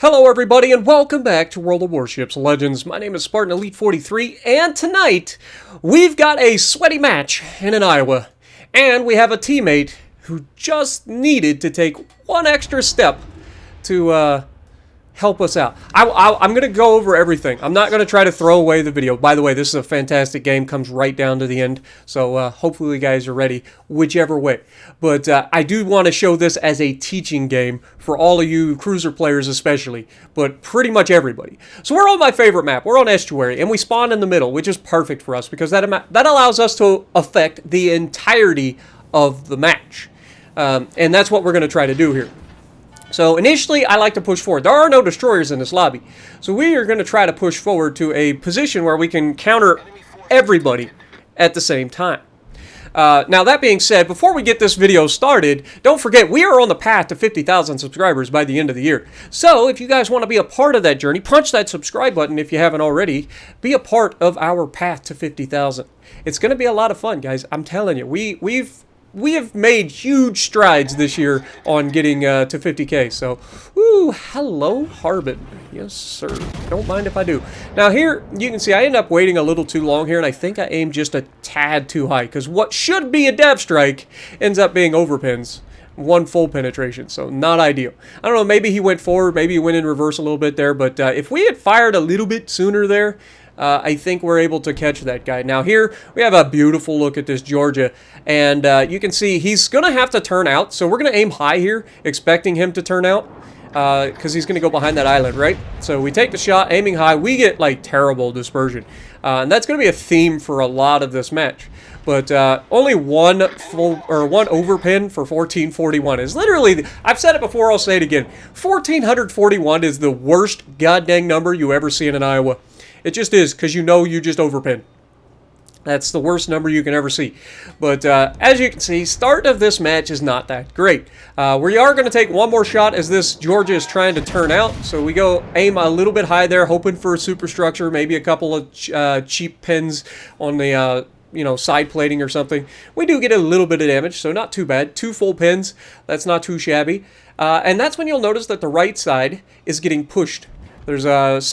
Hello everybody and welcome back to World of Warships Legends. My name is Spartan Elite 43 and tonight we've got a sweaty match in an Iowa. And we have a teammate who just needed to take one extra step to help us out. I'm going to go over everything. I'm not going to try to throw away the video. By the way, this is a fantastic game. Comes right down to the end. So hopefully you guys are ready whichever way. But I do want to show this as a teaching game for all of you cruiser players especially. But pretty much everybody. So we're on my favorite map. We're on Estuary. And we spawn in the middle, which is perfect for us. Because that allows us to affect the entirety of the match. And that's what we're going to try to do here. So initially, I like to push forward. There are no destroyers in this lobby. So we are going to try to push forward to a position where we can counter everybody at the same time. Now, that being said, before we get this video started, don't forget, we are on the path to 50,000 subscribers by the end of the year. So if you guys want to be a part of that journey, punch that subscribe button if you haven't already. Be a part of our path to 50,000. It's going to be a lot of fun, guys. I'm telling you, we have made huge strides this year on getting to 50K. So, hello, Harbin. Yes, sir. Don't mind if I do. Now here, you can see I end up waiting a little too long here, and I think I aimed just a tad too high, because what should be a dev strike ends up being overpins. One full penetration, so not ideal. I don't know, maybe he went forward, maybe he went in reverse a little bit there, but if we had fired a little bit sooner there, I think we're able to catch that guy. Now here, we have a beautiful look at this Georgia, and you can see he's going to have to turn out, so we're going to aim high here, expecting him to turn out, because he's going to go behind that island, right? So we take the shot, aiming high, we get, like, terrible dispersion, and that's going to be a theme for a lot of this match. But only one overpin for 1441 is literally, I've said it before, I'll say it again, 1441 is the worst goddamn number you ever see in an Iowa. It just is, because you know you just overpin. That's the worst number you can ever see. But as you can see, start of this match is not that great. We are going to take one more shot as this Georgia is trying to turn out. So we go aim a little bit high there, hoping for a superstructure, maybe a couple of cheap pins on the side plating or something. We do get a little bit of damage, so not too bad. 2 full pins, that's not too shabby. And that's when you'll notice that the right side is getting pushed. There's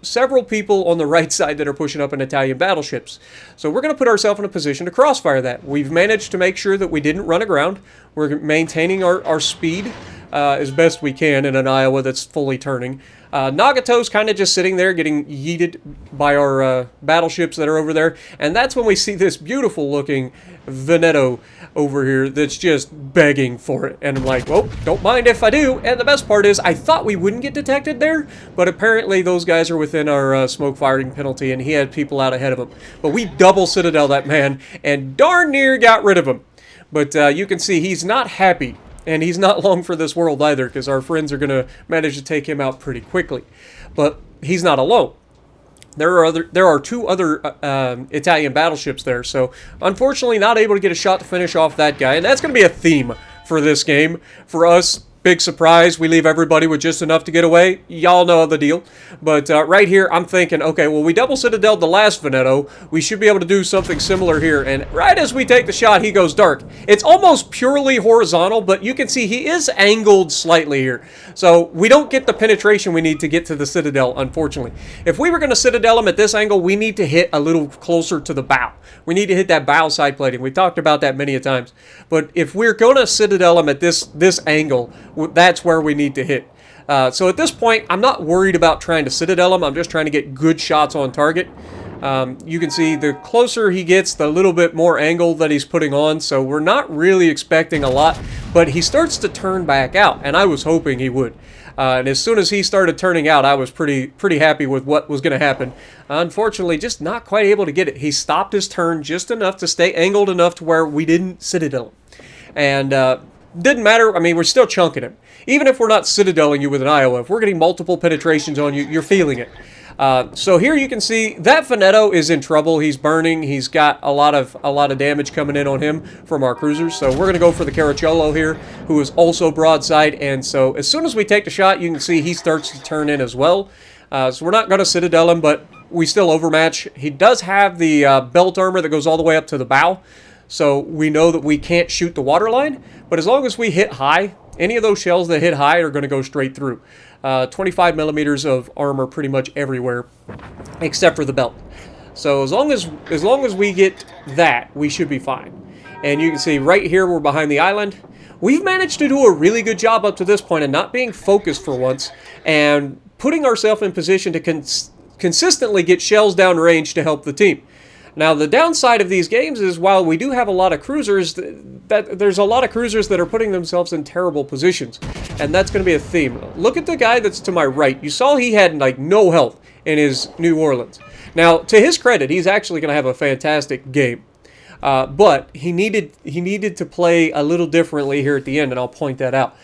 several people on the right side that are pushing up in Italian battleships. So we're going to put ourselves in a position to crossfire that. We've managed to make sure that we didn't run aground. We're maintaining our speed as best we can in an Iowa that's fully turning. Nagato's kind of just sitting there getting yeeted by our battleships that are over there. And that's when we see this beautiful looking Veneto over here that's just begging for it. And I'm like, well, don't mind if I do. And the best part is I thought we wouldn't get detected there, but apparently those guys are within our smoke firing penalty, and he had people out ahead of him. But we double Citadel that man and darn near got rid of him. But you can see he's not happy. And he's not long for this world either, because our friends are going to manage to take him out pretty quickly. But he's not alone. There are 2 other Italian battleships there, so unfortunately not able to get a shot to finish off that guy. And that's going to be a theme for this game. For us, big surprise, we leave everybody with just enough to get away. Y'all know the deal. But right here, I'm thinking, okay, well, we double Citadel the last Veneto. We should be able to do something similar here. And right as we take the shot, he goes dark. It's almost purely horizontal, but you can see he is angled slightly here. So we don't get the penetration we need to get to the Citadel, unfortunately. If we were going to Citadel him at this angle, we need to hit a little closer to the bow. We need to hit that bow side plating. We've talked about that many a times. But if we're going to Citadel him at this angle, that's where we need to hit. So at this point, I'm not worried about trying to Citadel him. I'm just trying to get good shots on target. You can see the closer he gets, the little bit more angle that he's putting on. So we're not really expecting a lot. But he starts to turn back out, and I was hoping he would. And as soon as he started turning out, I was pretty happy with what was going to happen. Unfortunately, just not quite able to get it. He stopped his turn just enough to stay angled enough to where we didn't Citadel him. And didn't matter. I mean, we're still chunking him. Even if we're not Citadeling you with an Iowa, if we're getting multiple penetrations on you, you're feeling it. So here you can see that Veneto is in trouble. He's burning. He's got a lot of damage coming in on him from our cruisers. So we're going to go for the Caracciolo here, who is also broadside. And so as soon as we take the shot, you can see he starts to turn in as well. So we're not going to Citadel him, but we still overmatch. He does have the belt armor that goes all the way up to the bow. So we know that we can't shoot the waterline. But as long as we hit high, any of those shells that hit high are going to go straight through. 25 millimeters of armor pretty much everywhere, except for the belt. So as long as we get that, we should be fine. And you can see right here we're behind the island. We've managed to do a really good job up to this point of not being focused for once and putting ourselves in position to consistently get shells downrange to help the team. Now, the downside of these games is while we do have a lot of cruisers, there's a lot of cruisers that are putting themselves in terrible positions. And that's going to be a theme. Look at the guy that's to my right. You saw he had like no health in his New Orleans. Now, to his credit, he's actually going to have a fantastic game. But he needed to play a little differently here at the end, and I'll point that out.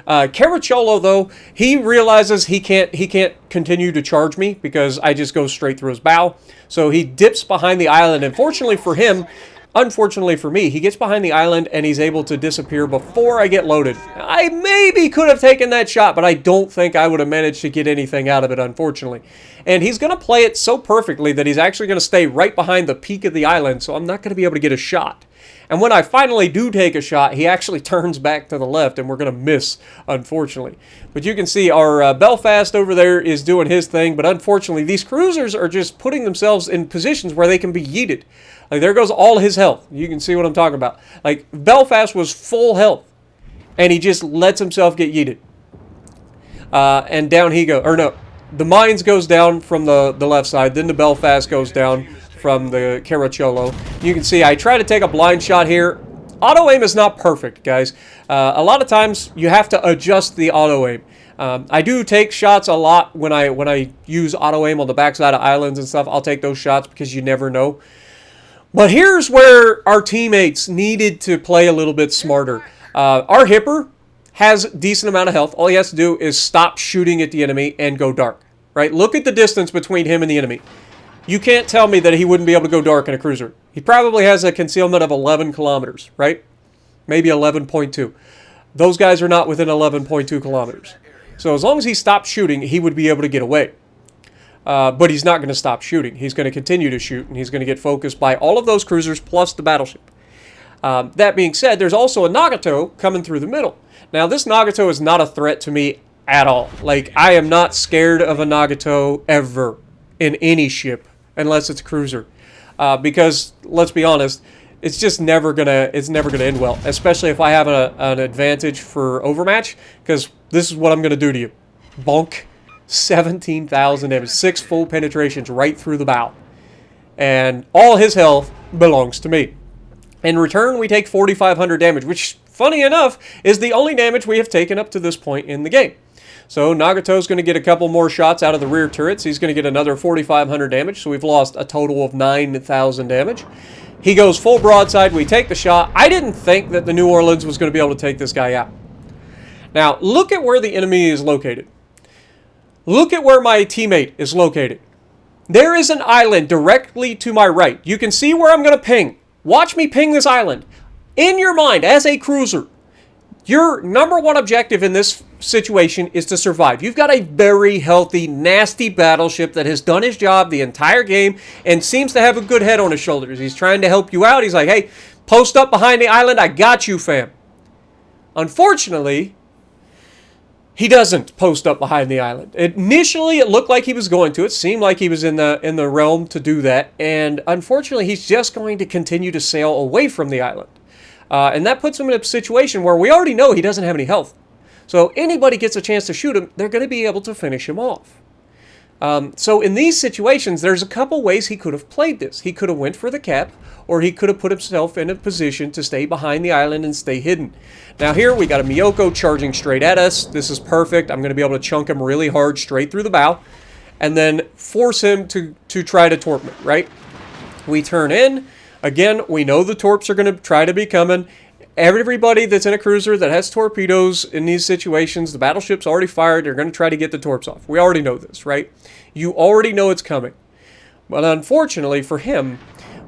Caracciolo, though, he realizes he can't continue to charge me because I just go straight through his bow. So he dips behind the island, and fortunately for him, unfortunately for me, he gets behind the island and he's able to disappear before I get loaded. I maybe could have taken that shot, but I don't think I would have managed to get anything out of it, unfortunately. And he's going to play it so perfectly that he's actually going to stay right behind the peak of the island, so I'm not going to be able to get a shot. And when I finally do take a shot, he actually turns back to the left, and we're going to miss, unfortunately. But you can see our Belfast over there is doing his thing, but unfortunately, these cruisers are just putting themselves in positions where they can be yeeted. Like, there goes all his health. You can see what I'm talking about. Like, Belfast was full health, and he just lets himself get yeeted. And down he goes. Or no, the Mines goes down from the left side, then the Belfast goes down from the Caracciolo. You can see I try to take a blind shot here. Auto aim is not perfect, guys. A lot of times you have to adjust the auto aim. I do take shots a lot when I use auto aim on the backside of islands and stuff. I'll take those shots because you never know. But here's where our teammates needed to play a little bit smarter. Our Hipper has a decent amount of health. All he has to do is stop shooting at the enemy and go dark. Right? Look at the distance between him and the enemy. You can't tell me that he wouldn't be able to go dark in a cruiser. He probably has a concealment of 11 kilometers, right? Maybe 11.2. Those guys are not within 11.2 kilometers. So as long as he stops shooting, he would be able to get away. But he's not going to stop shooting. He's going to continue to shoot, and he's going to get focused by all of those cruisers plus the battleship. That being said, there's also a Nagato coming through the middle. Now, this Nagato is not a threat to me at all. Like, I am not scared of a Nagato ever in any ship. Unless it's a cruiser, because let's be honest, it's just never gonna end well. Especially if I have an advantage for overmatch, because this is what I'm gonna do to you. Bonk, 17,000 damage, 6 full penetrations right through the bow, and all his health belongs to me. In return, we take 4,500 damage, which, funny enough, is the only damage we have taken up to this point in the game. So Nagato's going to get a couple more shots out of the rear turrets. He's going to get another 4,500 damage, so we've lost a total of 9,000 damage. He goes full broadside. We take the shot. I didn't think that the New Orleans was going to be able to take this guy out. Now, look at where the enemy is located. Look at where my teammate is located. There is an island directly to my right. You can see where I'm going to ping. Watch me ping this island. In your mind, as a cruiser, your number one objective in this situation is to survive. You've got a very healthy, nasty battleship that has done his job the entire game and seems to have a good head on his shoulders. He's trying to help you out. He's like, hey, post up behind the island. I got you, fam. Unfortunately, he doesn't post up behind the island. Initially, it looked like he was going to. It seemed like he was in the realm to do that. And unfortunately, he's just going to continue to sail away from the island. And that puts him in a situation where we already know he doesn't have any health. So anybody gets a chance to shoot him, they're going to be able to finish him off. So in these situations, there's a couple ways he could have played this. He could have went for the cap, or he could have put himself in a position to stay behind the island and stay hidden. Now here we got a Miyoko charging straight at us. This is perfect. I'm going to be able to chunk him really hard straight through the bow, and then force him to try to torp me, right? We turn in. Again, we know the torps are going to try to be coming. Everybody that's in a cruiser that has torpedoes in these situations, the battleship's already fired. They're going to try to get the torps off. We already know this, right? You already know it's coming. But unfortunately for him,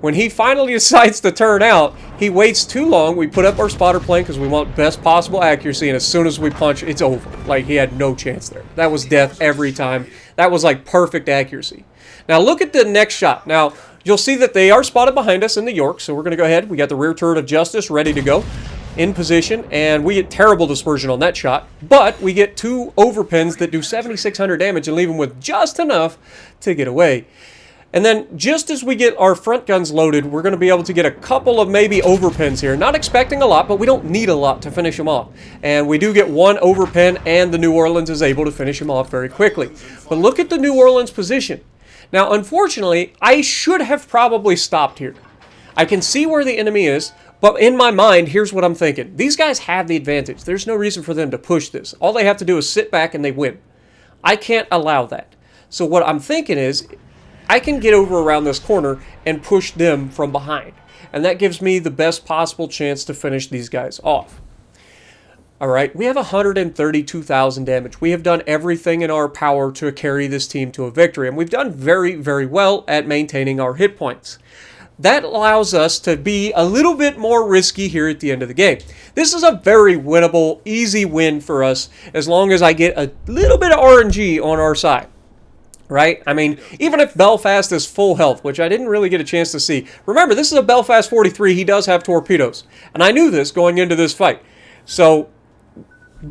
when he finally decides to turn out, he waits too long. We put up our spotter plane because we want best possible accuracy, and as soon as we punch, it's over. Like, he had no chance there. That was death every time. That was like perfect accuracy. Now look at the next shot. Now, you'll see that they are spotted behind us in the York, so we're going to go ahead. We got the rear turret of Justice ready to go. in position, and we get terrible dispersion on that shot, but we get 2 overpins that do 7,600 damage and leave them with just enough to get away. And then just as we get our front guns loaded, we're going to be able to get a couple of maybe overpins here. Not expecting a lot, but we don't need a lot to finish them off. And we do get 1 overpin, and the New Orleans is able to finish him off very quickly. But look at the New Orleans position. Now, unfortunately, I should have probably stopped here. I can see where the enemy is, but in my mind, here's what I'm thinking. These guys have the advantage. There's no reason for them to push this. All they have to do is sit back and they win. I can't allow that. So what I'm thinking is, I can get over around this corner and push them from behind. And that gives me the best possible chance to finish these guys off. Alright, we have 132,000 damage. We have done everything in our power to carry this team to a victory. And we've done very, very well at maintaining our hit points. That allows us to be a little bit more risky here at the end of the game. This is a very winnable, easy win for us as long as I get a little bit of RNG on our side. Right? I mean, even if Belfast is full health, which I didn't really get a chance to see. Remember, this is a Belfast 43. He does have torpedoes. And I knew this going into this fight. So,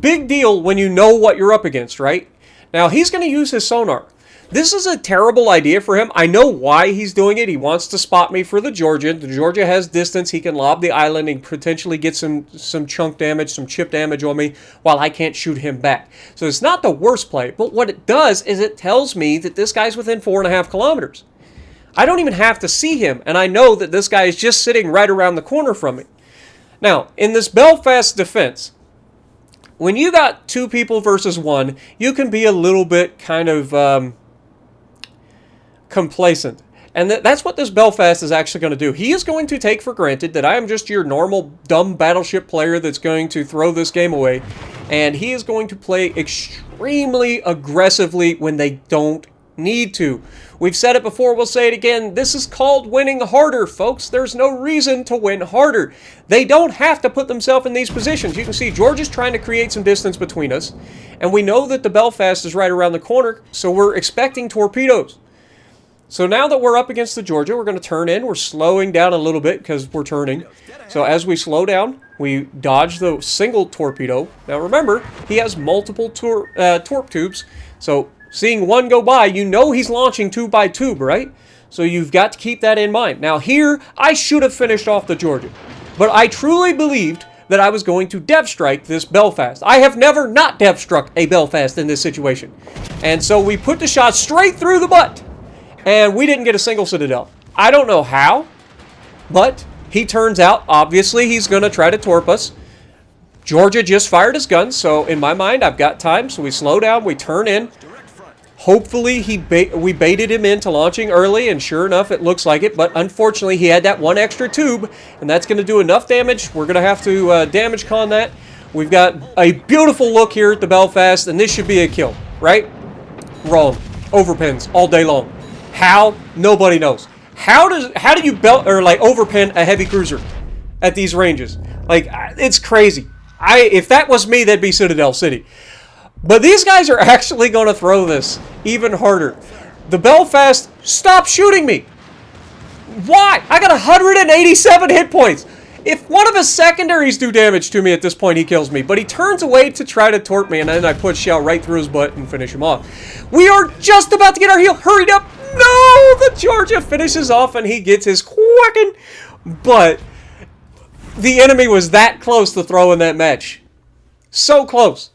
big deal when you know what you're up against, right? Now, he's going to use his sonar. This is a terrible idea for him. I know why he's doing it. He wants to spot me for the Georgia. The Georgia has distance. He can lob the island and potentially get some chunk damage, some chip damage on me while I can't shoot him back. So it's not the worst play, but what it does is it tells me that this guy's within 4.5 kilometers. I don't even have to see him, and I know that this guy is just sitting right around the corner from me. Now, in this Belfast defense, when you got 2 people versus 1, you can be a little bit kind of complacent. And that's what this Belfast is actually going to do. He is going to take for granted that I am just your normal dumb battleship player that's going to throw this game away. And he is going to play extremely aggressively when they don't need to. We've said it before, we'll say it again. This is called winning harder, folks. There's no reason to win harder. They don't have to put themselves in these positions. You can see George is trying to create some distance between us. And we know that the Belfast is right around the corner, so we're expecting torpedoes. So now that we're up against the Georgia, we're going to turn in. We're slowing down a little bit because we're turning. So as we slow down, we dodge the single torpedo. Now remember, he has multiple torp tubes. So seeing one go by, you know he's launching tube by tube, right? So you've got to keep that in mind. Now here, I should have finished off the Georgia. But I truly believed that I was going to depth strike this Belfast. I have never not depth struck a Belfast in this situation. And so we put the shot straight through the butt. And we didn't get a single Citadel. I don't know how, but he turns out, obviously, he's going to try to torp us. Georgia just fired his guns, so in my mind, I've got time. So we slow down, we turn in. Hopefully, we baited him into launching early, and sure enough, it looks like it. But unfortunately, he had that 1 extra tube, and that's going to do enough damage. We're going to have to damage con that. We've got a beautiful look here at the Belfast, and this should be a kill, right? Wrong. Overpins all day long. How? Nobody knows. How do you overpin a heavy cruiser at these ranges? Like, it's crazy. If that was me, that'd be Citadel City. But these guys are actually going to throw this even harder. The Belfast, stop shooting me. Why? I got 187 hit points. If one of his secondaries do damage to me at this point, he kills me. But he turns away to try to torp me, and then I put shell right through his butt and finish him off. We are just about to get our heal. Hurried up. No! The Georgia finishes off, and he gets his quacking. But the enemy was that close to throwing that match. So close.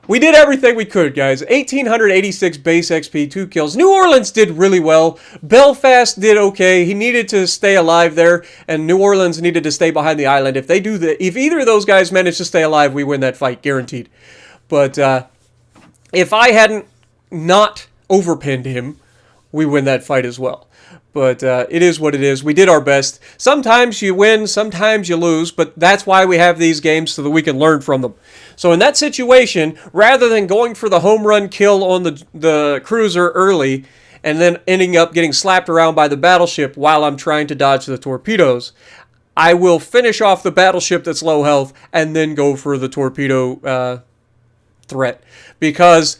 We did everything we could, guys. 1,886 base XP, 2 kills. New Orleans did really well. Belfast did okay. He needed to stay alive there, and New Orleans needed to stay behind the island. If either of those guys manage to stay alive, we win that fight, guaranteed. But if I hadn't not overpinned him, we win that fight as well. But it is what it is. We did our best. Sometimes you win, sometimes you lose, but that's why we have these games so that we can learn from them. So in that situation, rather than going for the home run kill on the cruiser early and then ending up getting slapped around by the battleship while I'm trying to dodge the torpedoes, I will finish off the battleship that's low health and then go for the torpedo threat. Because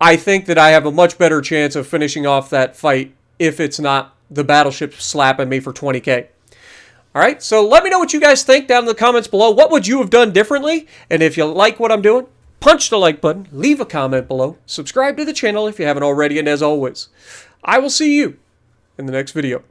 I think that I have a much better chance of finishing off that fight if it's not the battleship slapping me for 20k. Alright, so let me know what you guys think down in the comments below. What would you have done differently? And if you like what I'm doing, punch the like button, leave a comment below, subscribe to the channel if you haven't already, and as always, I will see you in the next video.